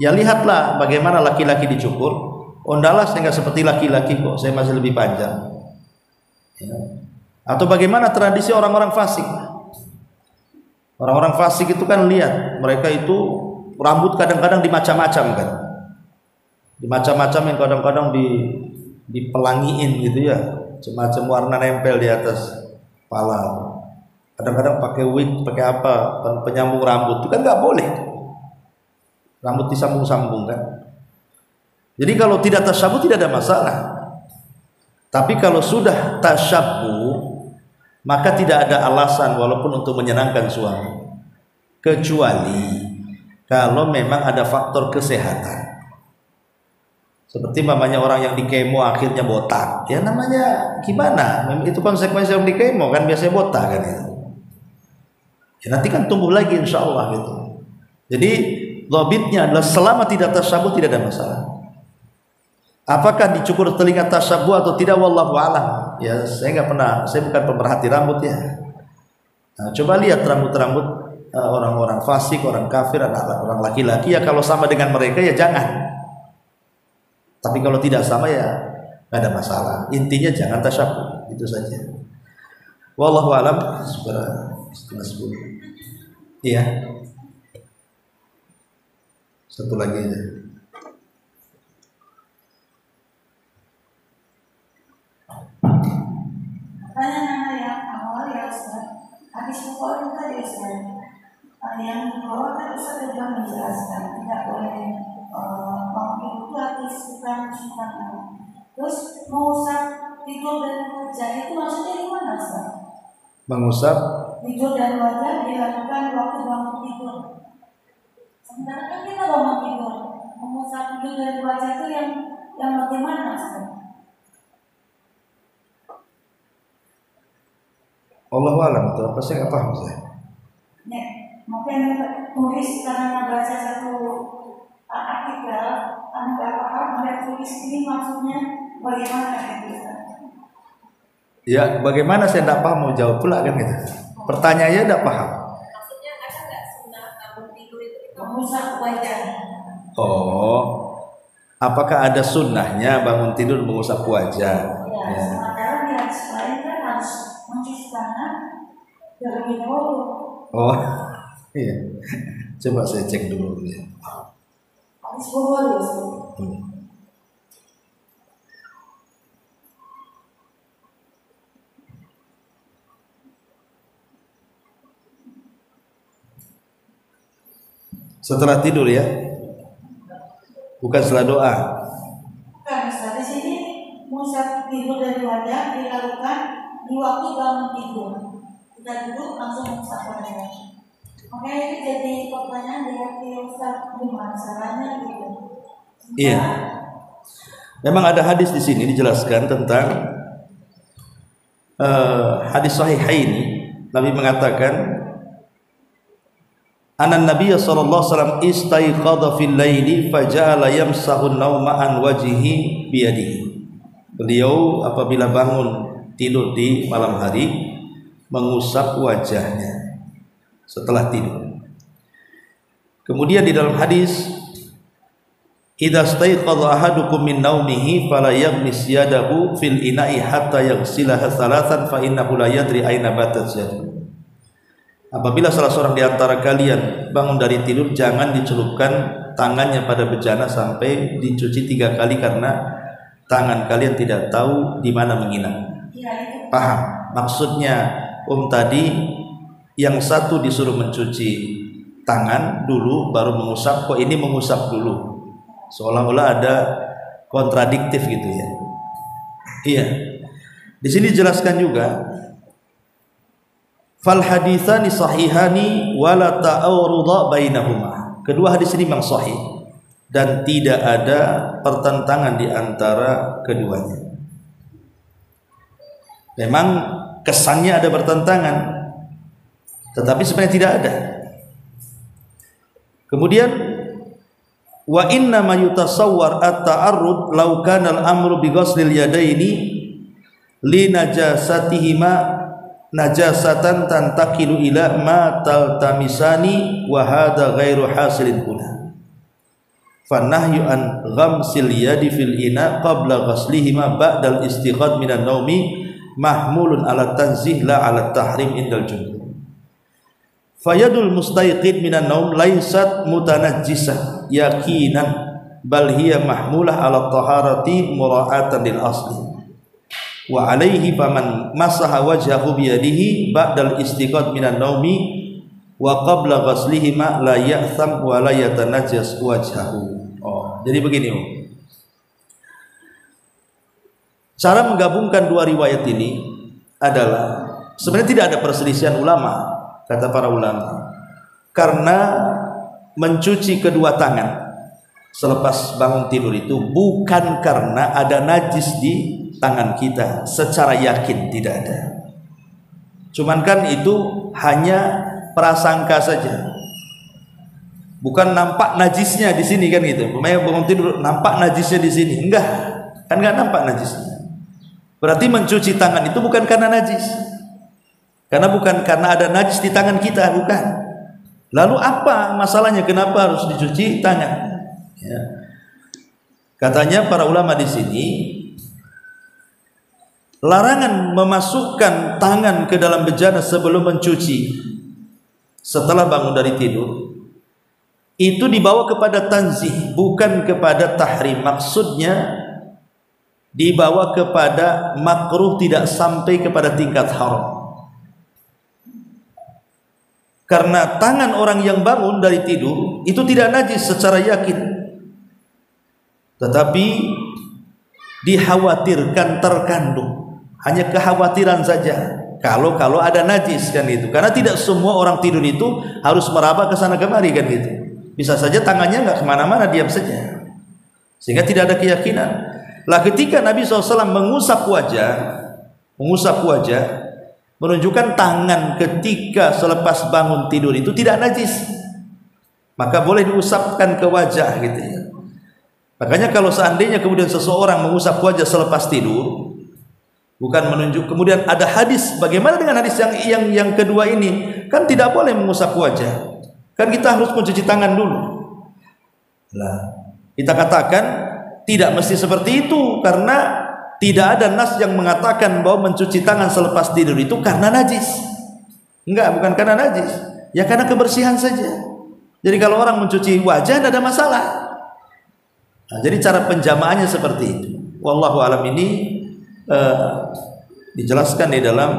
S2: Ya lihatlah bagaimana laki-laki dicukur. Ondalah saya nggak seperti laki-laki kok, saya masih lebih panjang. Ya. Atau bagaimana tradisi orang-orang fasik? Orang-orang fasik itu kan lihat, mereka itu rambut kadang-kadang dimacam-macam kan. Dimacam-macam yang kadang-kadang dipelangiin gitu ya, semacam warna nempel di atas kepala. Kadang-kadang pakai wig, pakai apa, penyambung rambut itu kan nggak boleh. Rambut disambung-sambung kan. Jadi kalau tidak tasyabuh tidak ada masalah. Tapi kalau sudah tasyabuh, maka tidak ada alasan walaupun untuk menyenangkan suami, kecuali kalau memang ada faktor kesehatan. Seperti mamanya orang yang di kemo akhirnya botak, ya namanya gimana? Itu konsekuensi yang di kemo kan biasanya botak kan itu. Ya nanti kan tumbuh lagi insya Allah gitu. Jadi dhabitnya adalah selama tidak tasyabuh tidak ada masalah. Apakah dicukur telinga tasyabuh atau tidak? Wallahu a'lam. Ya saya nggak pernah, saya bukan pemerhati rambut ya. Nah, coba lihat rambut-rambut orang-orang fasik, orang kafir, orang laki-laki ya kalau sama dengan mereka ya jangan. Tapi kalau tidak sama ya nggak ada masalah. Intinya jangan tasyabuh, itu saja. Wallahu a'lam. Setengah 10. Iya. Satu lagi aja.
S1: Pertanyaan yang awal ya Ustaz, hadis Bukhari tadi Ustaz, yang dibawa kan Ustaz sudah menjelaskan tidak boleh waktu itu hadis bukan sunatan. Terus mengusap tidur dan wajah itu maksudnya gimana Ustaz?
S2: Mengusap
S1: tidur dan wajah dilakukan waktu bangun tidur. Sementara kan kita bangun tidur, mengusap tidur dan wajah itu yang bagaimana Ustaz?
S2: Allahu a'lam itu apa, saya nggak paham saya.
S1: Ya, mungkin tulis karena membaca satu artikel, nggak paham, melihat tulis ini maksudnya bagaimana gitu.
S2: Ya, bagaimana saya tidak paham mau jawab pula kan gitu. Pertanyaannya tidak paham.
S3: Maksudnya ada nggak sunnah bangun tidur itu kita
S1: Mengusap wajah.
S2: Oh, apakah ada sunnahnya bangun tidur mengusap wajah?
S1: Ya, sementara di hadis lain kan harus mencuci tangan terlebih dahulu.
S2: Oh, iya. Coba saya cek dulu ya.
S1: Hadis Bukhari.
S2: Setelah tidur ya, bukan setelah doa.
S1: Bukan, Ustaz. Di sini mengusap tidur dari wajah dilakukan di waktu bangun tidur. Kita duduk langsung mengusap wajah. Oke, ini jadi pertanyaan di hati Ustaz, gimana caranya gitu?
S2: Iya. Memang ada hadis di sini dijelaskan tentang hadis sahihaini. Nabi mengatakan, Anan Nabiya sallallahu alaihi wasallam istaiqadha fil laili faja'ala yamsahu an-nauma an wajhihi biyadihi. Beliau apabila bangun tidur di malam hari mengusap wajahnya setelah tidur. Kemudian di dalam hadis, idza staiqadha ahadukum min naumihi fala yaghmis yadahu fil ina'i hatta yaghsilaha thalathan fa innahu la yadri aina batat yaduhu. Apabila salah seorang di antara kalian bangun dari tidur, jangan dicelupkan tangannya pada bejana sampai dicuci 3 kali karena tangan kalian tidak tahu di mana menginap. Paham? Maksudnya tadi yang satu disuruh mencuci tangan dulu baru mengusap, kok ini mengusap dulu. Seolah-olah ada kontradiktif gitu ya. Iya. Di sini dijelaskan juga fal haditsani sahihani wala ta'arudha bainahuma. Kedua hadis ini memang sahih dan tidak ada pertentangan di antara keduanya. Memang kesannya ada pertentangan, tetapi sebenarnya tidak ada. Kemudian wa inna ma yutasawwar at-ta'arrud law kana al-amru bi ghuslil yadaini li najasatihima najasatan tantakilu ila ma taltamisani wa hadha ghairu hasilin huna fanahyu an ghamsil yadi fil ina qabla ghaslihima ba'dal istighad minan naumi mahmulun ala tanzih la ala tahrim indal jumhur. Fayadul mustayqid minan naum laysat mutanajjisah yakinan bal hiya mahmulah ala taharati mura'atan lil asli wa alaihi faman masaha wajhahu biyadihi ba'dal istiqad minan naumi wa qabla ghaslihima la ya'tham wa la yatanajjas wajhahu. Jadi begini, cara menggabungkan dua riwayat ini adalah sebenarnya tidak ada perselisihan ulama, kata para ulama, karena mencuci kedua tangan selepas bangun tidur itu bukan karena ada najis di tangan kita, secara yakin tidak ada. Cuman kan itu hanya prasangka saja, bukan nampak najisnya di sini kan gitu. Pemain bangun tidur nampak najisnya di sini, enggak, kan enggak nampak najisnya. Berarti mencuci tangan itu bukan karena najis, karena bukan karena ada najis di tangan kita, bukan. Lalu apa masalahnya? Kenapa harus dicuci tangan? Ya. Katanya para ulama di sini, larangan memasukkan tangan ke dalam bejana sebelum mencuci setelah bangun dari tidur itu dibawa kepada tanzih, bukan kepada tahrim. Maksudnya dibawa kepada makruh, tidak sampai kepada tingkat haram. Karena tangan orang yang bangun dari tidur itu tidak najis secara yakin, tetapi dikhawatirkan terkandung, hanya kekhawatiran saja kalau ada najis kan itu. Karena tidak semua orang tidur itu harus meraba ke sana kemari kan gitu. Bisa saja tangannya nggak kemana-mana, diam saja, sehingga tidak ada keyakinan. Lah ketika Nabi SAW mengusap wajah menunjukkan tangan ketika selepas bangun tidur itu tidak najis, maka boleh diusapkan ke wajah gitu ya. Makanya kalau seandainya kemudian seseorang mengusap wajah selepas tidur, bukan menunjuk, kemudian ada hadis, bagaimana dengan hadis yang kedua ini? Kan tidak boleh mengusap wajah, kan kita harus mencuci tangan dulu. Nah, kita katakan tidak mesti seperti itu, karena tidak ada nas yang mengatakan bahwa mencuci tangan selepas tidur itu karena najis. Enggak, bukan karena najis, ya karena kebersihan saja. Jadi kalau orang mencuci wajah tidak ada masalah. Nah, jadi cara penjamaahnya seperti itu. Wallahu alam, ini dijelaskan di dalam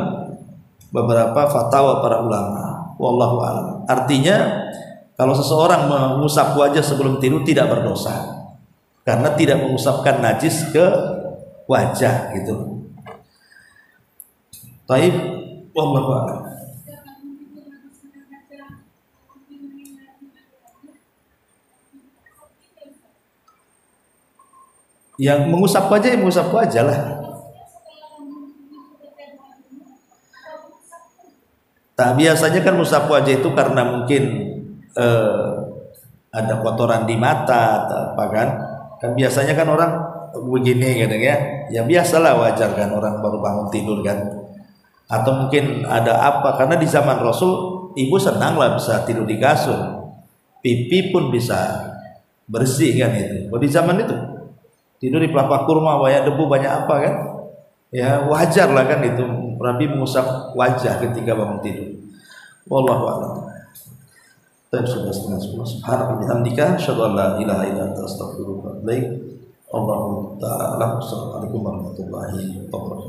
S2: beberapa fatwa para ulama. Wallahu alam. Artinya kalau seseorang mengusap wajah sebelum tidur tidak berdosa, karena tidak mengusapkan najis ke wajah gitu. Taib, wallahu a'lam. Yang mengusap wajah, yang mengusap wajah lah. Nah, biasanya kan mengusap wajah itu karena mungkin ada kotoran di mata atau apa kan? Kan biasanya kan orang begini kadang ya biasalah, wajar kan orang baru bangun tidur kan, atau mungkin ada apa, karena di zaman Rasul ibu senang lah bisa tidur di kasur, pipi pun bisa bersih kan itu. Kalau di zaman itu tidur di pelapak kurma banyak debu banyak apa kan, ya wajar lah kan itu. Nabi mengusap wajah ketika bangun tidur. Wallahu a'lam. Sudah setengah 10. Subhanallah bihamdika asyhadu an la ilaha illa anta astaghfiruka wa atubu ilaik. Allahu ta'ala. Assalamualaikum warahmatullahi wabarakatuh.